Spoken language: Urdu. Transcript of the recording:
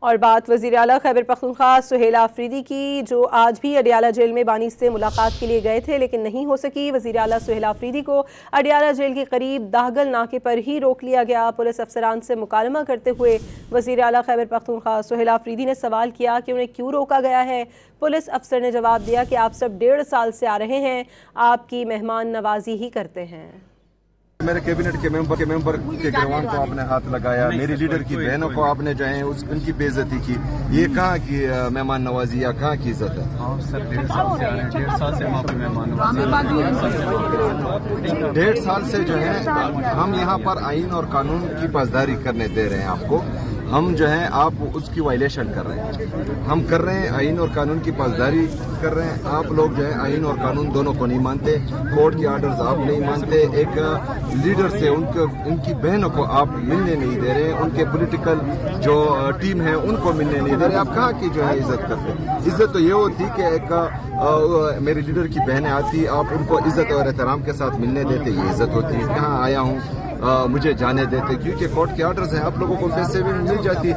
اور بات وزیر اعلیٰ خیبر پختونخوا سہیل آفریدی کی، جو آج بھی اڈیالہ جیل میں بانی سے ملاقات کے لیے گئے تھے لیکن نہیں ہو سکی۔ وزیر اعلیٰ سہیل آفریدی کو اڈیالہ جیل کے قریب داہگل ناکے پر ہی روک لیا گیا۔ پولیس افسران سے مکالمہ کرتے ہوئے وزیر اعلیٰ خیبر پختونخوا سہیل آفریدی نے سوال کیا کہ انہیں کیوں روکا گیا ہے۔ پولیس افسر نے جواب دیا کہ آپ سب 1.5 سال سے آ رہے ہیں، آپ کی مہمان نوازی ہی کرتے ہیں۔ میرے کیبنٹ کے ممبر کے گروان کو آپ نے ہاتھ لگایا، میری لیڈر کی بہنوں کو آپ نے جو ہے ان کی بے عزتی کی، یہ کہاں کی مہمان نوازی یا کہاں کی عزت ہے؟ سر 1.5 سال سے آ رہے ہیں، 1.5 سال سے ہم آپ مہمان نوازی 1.5 سال سے جو ہے ہم یہاں پر آئین اور قانون کی پاسداری کرنے دے رہے ہیں آپ کو، ہم جو ہے آپ اس کی وائلیشن کر رہے ہیں، ہم کر رہے ہیں آئین اور قانون کی پاسداری کر رہے ہیں، آپ لوگ جو ہے آئین اور قانون دونوں کو نہیں مانتے، کورٹ کے آرڈرز آپ نہیں مانتے، ایک لیڈر سے ان کی بہنوں کو آپ ملنے نہیں دے رہے ہیں، ان کے پولیٹیکل جو ٹیم ہے ان کو ملنے نہیں دے رہے، آپ کہاں کی جو ہے عزت کرتے ہیں؟ عزت تو یہ ہوتی کہ ایک میری لیڈر کی بہنیں آتی، آپ ان کو عزت اور احترام کے ساتھ ملنے دیتے، یہ عزت ہوتی ہے۔ یہاں آیا ہوں مجھے جانے دیتے، کیونکہ کورٹ کے آرڈرز ہیں، آپ لوگوں کو پیسے بھی مل جاتی۔